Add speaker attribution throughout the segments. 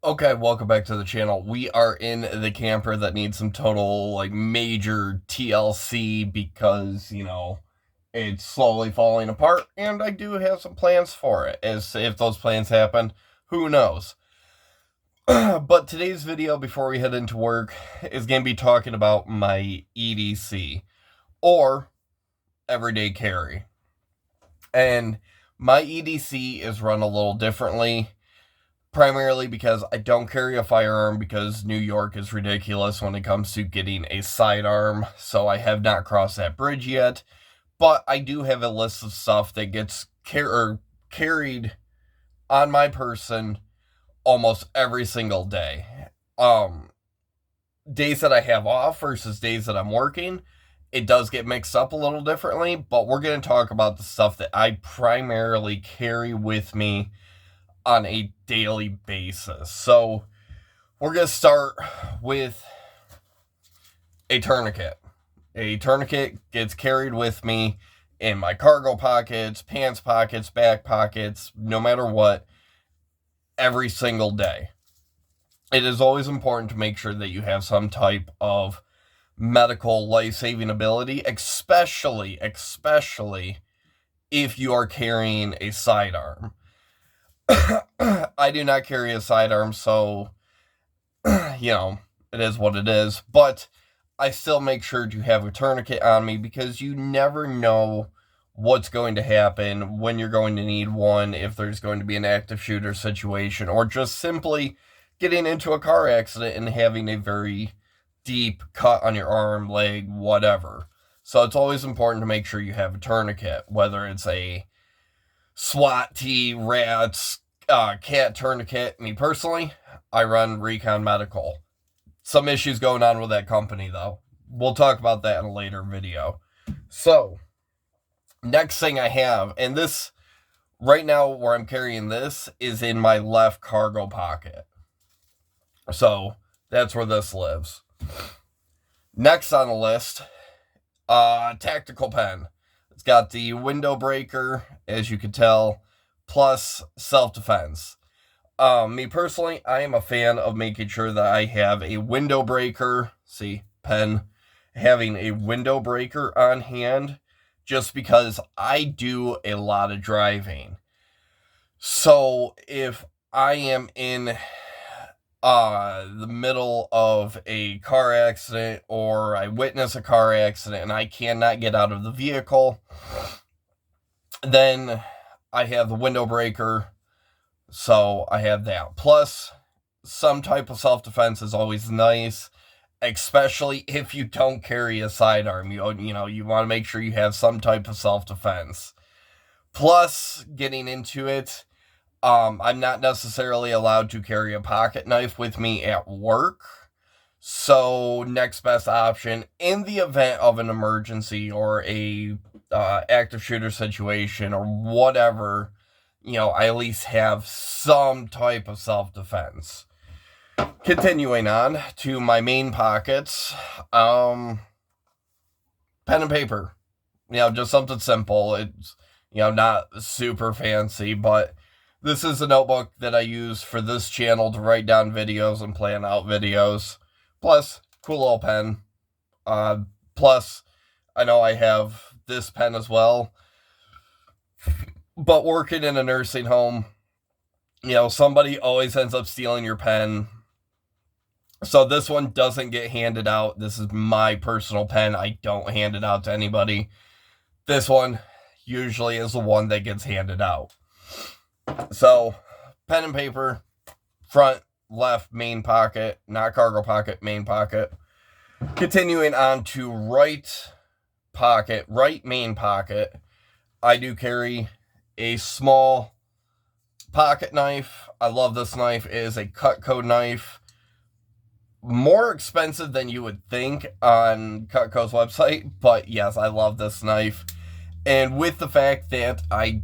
Speaker 1: Okay, welcome back to the channel. We are in the camper that needs some total, major TLC because, it's slowly falling apart, and I do have some plans for it. As if those plans happen, who knows? But today's video, before we head into work, is going to be talking about my EDC, or everyday carry. And my EDC is run a little differently, primarily because I don't carry a firearm because New York is ridiculous when it comes to getting a sidearm, so I have not crossed that bridge yet. But I do have a list of stuff that gets carried on my person almost every single day. Um, Days that I have off versus days that I'm working, it does get mixed up a little differently, but we're going to talk about the stuff that I primarily carry with me on a daily basis. So we're going to start with a tourniquet. A tourniquet gets carried with me in my cargo pockets, pants pockets, back pockets, no matter what, every single day. It is always important to make sure that you have some type of medical life-saving ability, especially if you are carrying a sidearm. I do not carry a sidearm, so it is what it is, but I still make sure to have a tourniquet on me because you never know what's going to happen, when you're going to need one, if there's going to be an active shooter situation, or just simply getting into a car accident and having a very deep cut on your arm, leg, whatever. So it's always important to make sure you have a tourniquet, whether it's a SWAT T, RATS, cat tourniquet. Me personally, I run Recon Medical. Some issues going on with that company, though. We'll talk about that in a later video. So, next thing I have, and this, right now where I'm carrying this, is in my left cargo pocket. So, that's where this lives. Next on the list, tactical pen. It's got the window breaker, as you can tell, plus self-defense. Me personally, I am a fan of making sure that I have a window breaker, see, pen, having a window breaker on hand, just because I do a lot of driving. So if I am in the middle of a car accident, or I witness a car accident and I cannot get out of the vehicle, then I have the window breaker. So I have that. Plus, some type of self-defense is always nice, especially if you don't carry a sidearm. You want to make sure you have some type of self-defense. Plus, getting into it, I'm not necessarily allowed to carry a pocket knife with me at work. So, next best option, in the event of an emergency or a active shooter situation or whatever, I at least have some type of self-defense. Continuing on to my main pockets, pen and paper. Just something simple. It's, not super fancy, but this is a notebook that I use for this channel to write down videos and plan out videos. Plus, cool little pen. Plus, I know I have this pen as well. But working in a nursing home, somebody always ends up stealing your pen. So this one doesn't get handed out. This is my personal pen. I don't hand it out to anybody. This one usually is the one that gets handed out. So, pen and paper, front, left, main pocket, not cargo pocket, main pocket. Continuing on to right pocket, right main pocket, I do carry a small pocket knife. I love this knife. It is a Cutco knife. More expensive than you would think on Cutco's website, but yes, I love this knife. And with the fact that I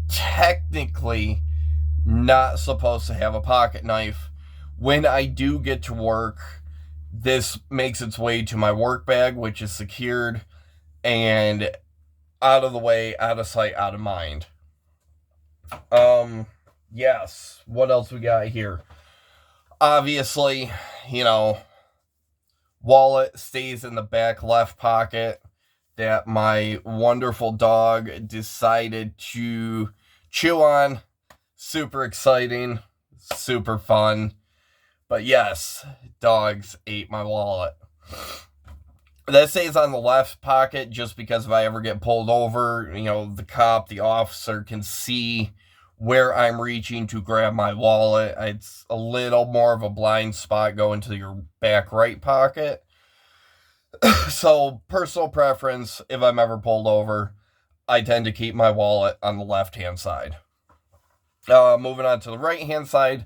Speaker 1: technically not supposed to have a pocket knife, when I do get to work, this makes its way to my work bag, which is secured and out of the way, out of sight, out of mind. Yes, what else we got here? Obviously, you know, wallet stays in the back left pocket that my wonderful dog decided to chew on. Super exciting, super fun. But yes, dogs ate my wallet. That stays on the left pocket just because if I ever get pulled over, the cop, the officer can see where I'm reaching to grab my wallet. It's a little more of a blind spot going to your back right pocket. So, personal preference, if I'm ever pulled over, I tend to keep my wallet on the left-hand side. Moving on to the right-hand side,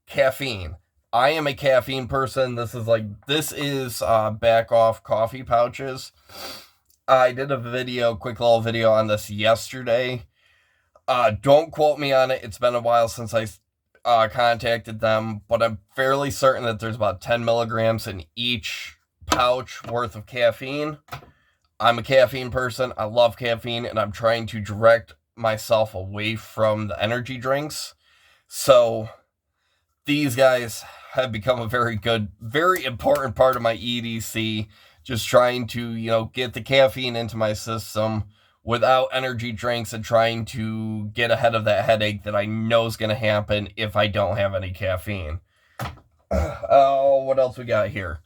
Speaker 1: caffeine. I am a caffeine person. This is back off coffee pouches. I did a quick little video on this yesterday. Don't quote me on it. It's been a while since I contacted them, but I'm fairly certain that there's about 10 milligrams in each pouch worth of caffeine. I'm a caffeine person. I love caffeine, and I'm trying to direct myself away from the energy drinks. So these guys have become a very important part of my EDC. Just trying to, get the caffeine into my system without energy drinks and trying to get ahead of that headache that I know is going to happen if I don't have any caffeine. What else we got here?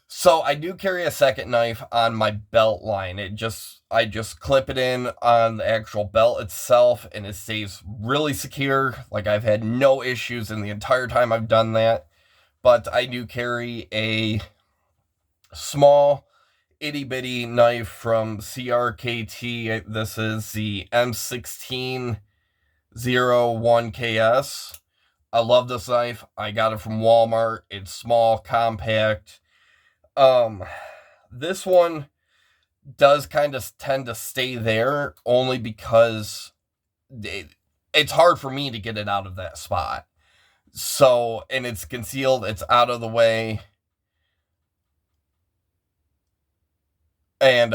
Speaker 1: So I do carry a second knife on my belt line. I just clip it in on the actual belt itself, and it stays really secure. Like, I've had no issues in the entire time I've done that. But I do carry a small itty bitty knife from CRKT. This is the M1601KS. I love this knife. I got it from Walmart. It's small, compact. This one does kind of tend to stay there only because it's hard for me to get it out of that spot. So, and it's concealed, it's out of the way. And,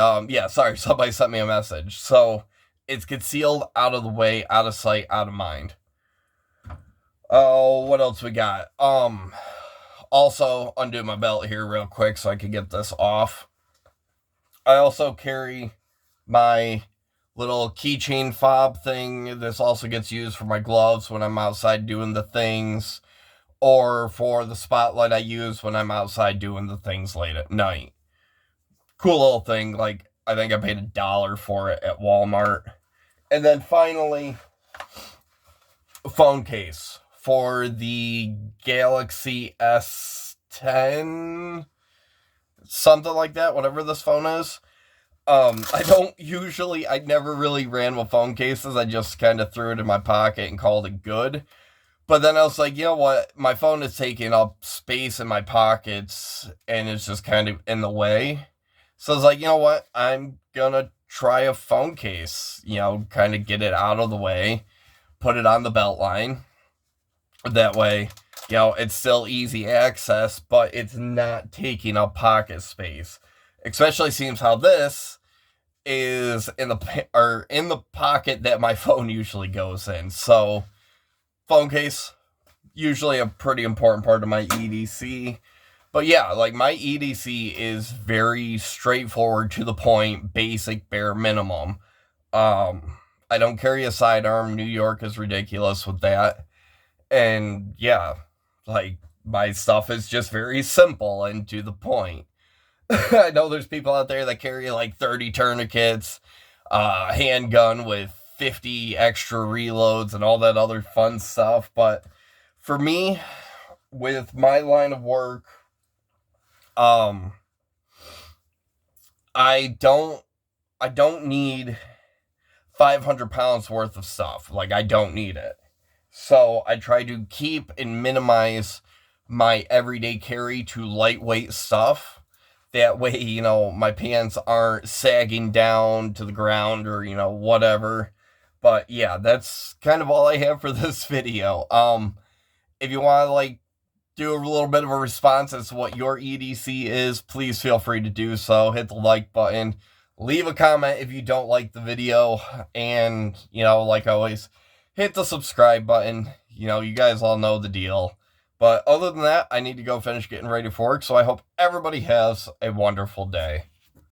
Speaker 1: sorry, somebody sent me a message. So, it's concealed, out of the way, out of sight, out of mind. Oh, what else we got? Also, undo my belt here real quick so I can get this off. I also carry my little keychain fob thing. This also gets used for my gloves when I'm outside doing the things, or for the spotlight I use when I'm outside doing the things late at night. Cool little thing. Like, I think I paid $1 for it at Walmart. And then finally, a phone case for the Galaxy S10, something like that, whatever this phone is. I never really ran with phone cases. I just kind of threw it in my pocket and called it good. But then I was like, you know what? My phone is taking up space in my pockets, and it's just kind of in the way. So I was like, you know what? I'm gonna try a phone case, kind of get it out of the way, put it on the belt line. That way, it's still easy access, but it's not taking up pocket space. Especially seems how this is in the pocket that my phone usually goes in. So, phone case, usually a pretty important part of my EDC. But yeah, like, my EDC is very straightforward, to the point, basic, bare minimum. I don't carry a sidearm. New York is ridiculous with that. And yeah, like, my stuff is just very simple and to the point. I know there's people out there that carry like 30 tourniquets, handgun with 50 extra reloads and all that other fun stuff. But for me, with my line of work, I don't need 500 pounds worth of stuff. Like, I don't need it. So I try to keep and minimize my everyday carry to lightweight stuff. That way, my pants aren't sagging down to the ground or, whatever. But yeah, that's kind of all I have for this video. If you want to, do a little bit of a response as to what your EDC is, please feel free to do so. Hit the like button. Leave a comment if you don't like the video. And, like always, hit the subscribe button. You guys all know the deal. But other than that, I need to go finish getting ready for work. So I hope everybody has a wonderful day.